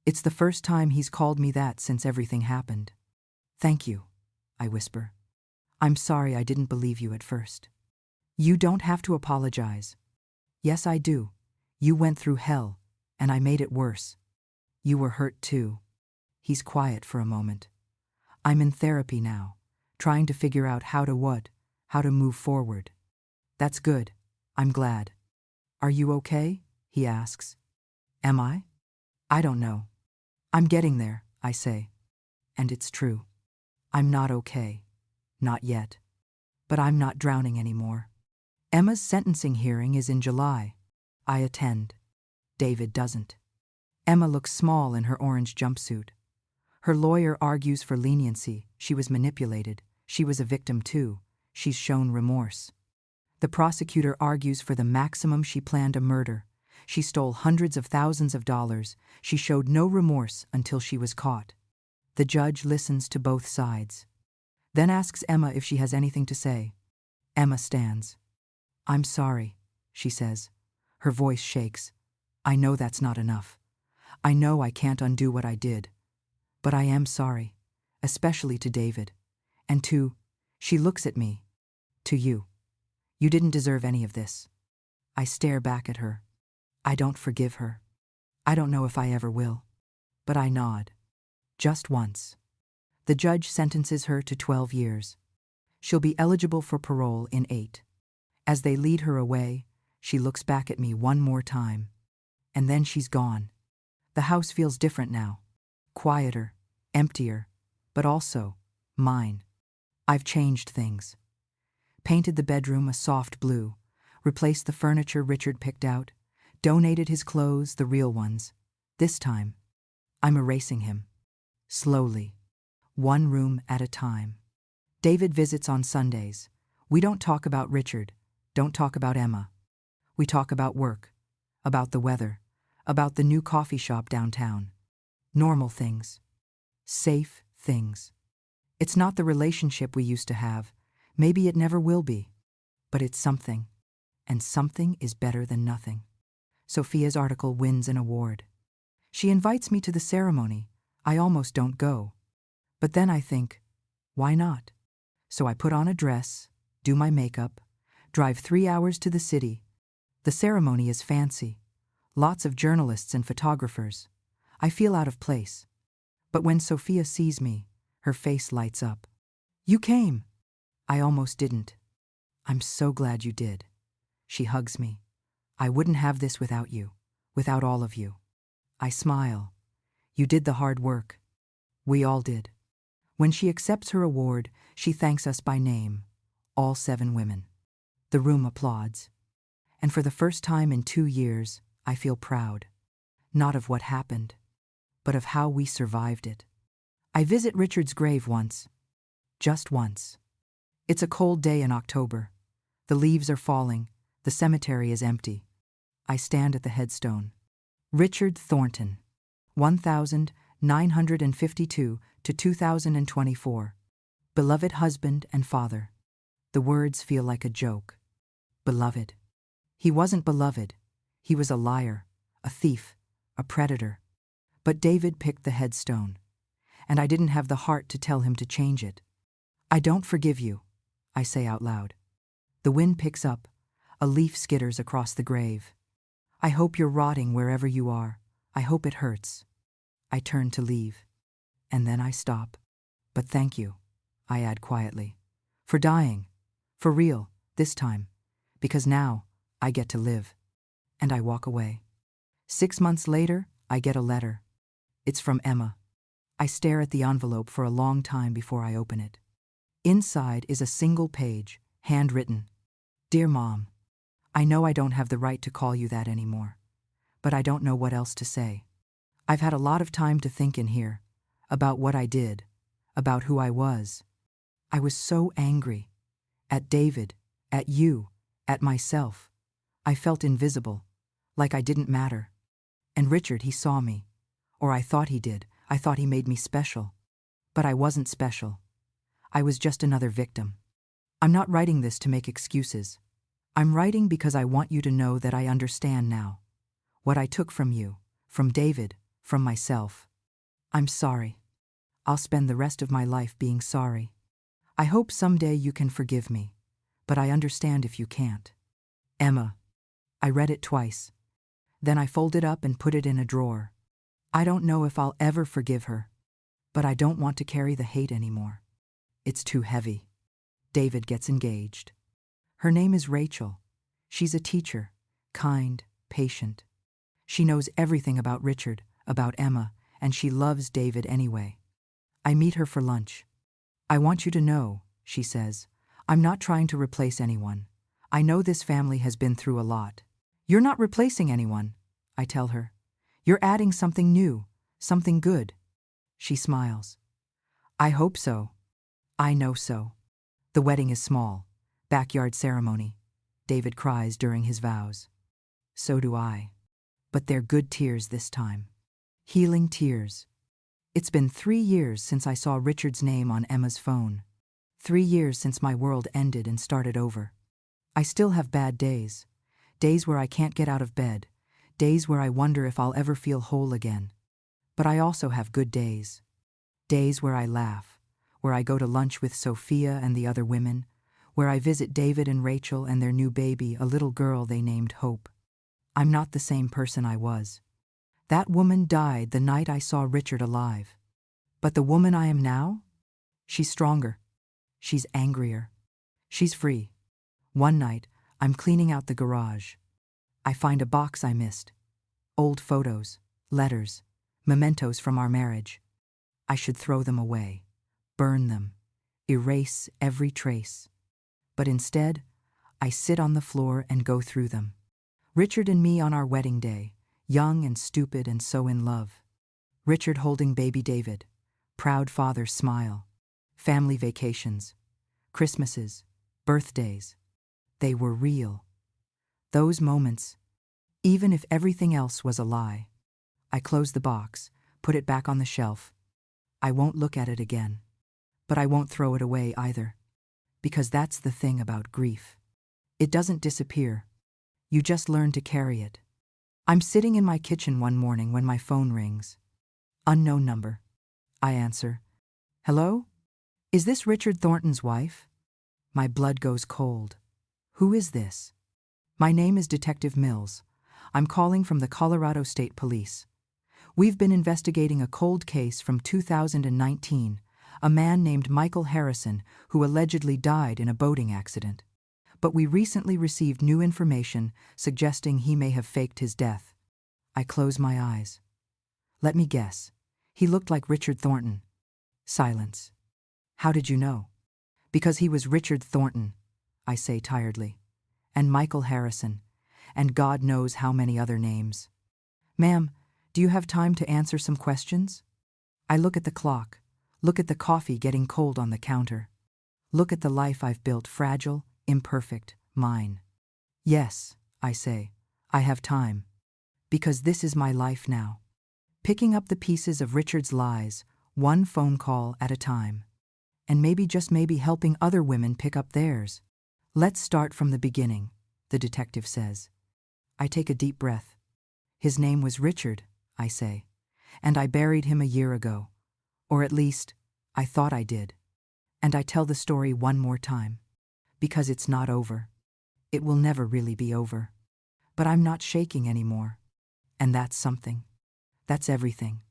It's the first time he's called me that since everything happened. Thank you, I whisper. I'm sorry I didn't believe you at first. You don't have to apologize. Yes, I do. You went through hell, and I made it worse. You were hurt too. He's quiet for a moment. I'm in therapy now, trying to figure out how to move forward. That's good. I'm glad. Are you okay? He asks. Am I? I don't know. I'm getting there, I say. And it's true. I'm not okay. Not yet. But I'm not drowning anymore. Emma's sentencing hearing is in July. I attend. David doesn't. Emma looks small in her orange jumpsuit. Her lawyer argues for leniency. She was manipulated. She was a victim too. She's shown remorse. The prosecutor argues for the maximum. She planned a murder. She stole hundreds of thousands of dollars. She showed no remorse until she was caught. The judge listens to both sides. Then asks Emma if she has anything to say. Emma stands. I'm sorry, she says. Her voice shakes. I know that's not enough. I know I can't undo what I did. But I am sorry, especially to David. And she looks at me. To you. You didn't deserve any of this. I stare back at her. I don't forgive her. I don't know if I ever will. But I nod. Just once. The judge sentences her to 12 years. She'll be eligible for parole in 8. As they lead her away, she looks back at me one more time. And then she's gone. The house feels different now. Quieter, emptier, but also mine. I've changed things. Painted the bedroom a soft blue, replaced the furniture Richard picked out, donated his clothes, the real ones. This time, I'm erasing him. Slowly. One room at a time. David visits on Sundays. We don't talk about Richard, don't talk about Emma. We talk about work, about the weather, about the new coffee shop downtown. Normal things. Safe things. It's not the relationship we used to have. Maybe it never will be. But it's something. And something is better than nothing. Sophia's article wins an award. She invites me to the ceremony. I almost don't go. But then I think, why not? So I put on a dress, do my makeup, drive 3 hours to the city. The ceremony is fancy. Lots of journalists and photographers. I feel out of place. But when Sophia sees me, her face lights up. You came. I almost didn't. I'm so glad you did. She hugs me. I wouldn't have this without you, without all of you. I smile. You did the hard work. We all did. When she accepts her award, she thanks us by name, all 7 women. The room applauds. And for the first time in 2 years, I feel proud. Not of what happened, but of how we survived it. I visit Richard's grave once. Just once. It's a cold day in October. The leaves are falling. The cemetery is empty. I stand at the headstone. Richard Thornton, 1952 to 2024. Beloved husband and father. The words feel like a joke. Beloved. He wasn't beloved. He was a liar, a thief, a predator. But David picked the headstone, and I didn't have the heart to tell him to change it. I don't forgive you, I say out loud. The wind picks up, a leaf skitters across the grave. I hope you're rotting wherever you are. I hope it hurts. I turn to leave, and then I stop. But thank you, I add quietly, for dying, for real, this time, because now I get to live. And I walk away. 6 months later, I get a letter. It's from Emma. I stare at the envelope for a long time before I open it. Inside is a single page, handwritten. Dear Mom, I know I don't have the right to call you that anymore, but I don't know what else to say. I've had a lot of time to think in here, about what I did, about who I was. I was so angry. At David, at you, at myself. I felt invisible, like I didn't matter. And Richard, he saw me. Or I thought he did. I thought he made me special. But I wasn't special. I was just another victim. I'm not writing this to make excuses. I'm writing because I want you to know that I understand now. What I took from you, from David, from myself. I'm sorry. I'll spend the rest of my life being sorry. I hope someday you can forgive me, but I understand if you can't. Emma. I read it twice. Then I folded up and put it in a drawer. I don't know if I'll ever forgive her, but I don't want to carry the hate anymore. It's too heavy. David gets engaged. Her name is Rachel. She's a teacher, kind, patient. She knows everything about Richard, about Emma, and she loves David anyway. I meet her for lunch. I want you to know, she says, I'm not trying to replace anyone. I know this family has been through a lot. You're not replacing anyone, I tell her. You're adding something new, something good. She smiles. I hope so. I know so. The wedding is small, backyard ceremony. David cries during his vows. So do I. But they're good tears this time. Healing tears. It's been 3 years since I saw Richard's name on Emma's phone. 3 years since my world ended and started over. I still have bad days. Days where I can't get out of bed. Days where I wonder if I'll ever feel whole again. But I also have good days. Days where I laugh, where I go to lunch with Sophia and the other women, where I visit David and Rachel and their new baby, a little girl they named Hope. I'm not the same person I was. That woman died the night I saw Richard alive. But the woman I am now? She's stronger. She's angrier. She's free. One night, I'm cleaning out the garage. I find a box I missed. Old photos, letters, mementos from our marriage. I should throw them away, burn them, erase every trace. But instead, I sit on the floor and go through them. Richard and me on our wedding day, young and stupid and so in love. Richard holding baby David, proud father's smile. Family vacations, Christmases, birthdays. They were real. Those moments, even if everything else was a lie. I close the box, put it back on the shelf. I won't look at it again. But I won't throw it away either. Because that's the thing about grief. It doesn't disappear. You just learn to carry it. I'm sitting in my kitchen one morning when my phone rings. Unknown number. I answer. Hello? Is this Richard Thornton's wife? My blood goes cold. Who is this? My name is Detective Mills. I'm calling from the Colorado State Police. We've been investigating a cold case from 2019, a man named Michael Harrison who allegedly died in a boating accident. But we recently received new information suggesting he may have faked his death. I close my eyes. Let me guess. He looked like Richard Thornton. Silence. How did you know? Because he was Richard Thornton, I say tiredly. And Michael Harrison. And God knows how many other names. Ma'am, do you have time to answer some questions? I look at the clock. Look at the coffee getting cold on the counter. Look at the life I've built, fragile, imperfect, mine. Yes, I say, I have time. Because this is my life now. Picking up the pieces of Richard's lies, one phone call at a time. And maybe, just maybe, helping other women pick up theirs. Let's start from the beginning. the detective says. I take a deep breath. His name was Richard, I say, and I buried him a year ago. Or at least, I thought I did. And I tell the story one more time. Because it's not over. It will never really be over. But I'm not shaking anymore. And that's something. That's everything.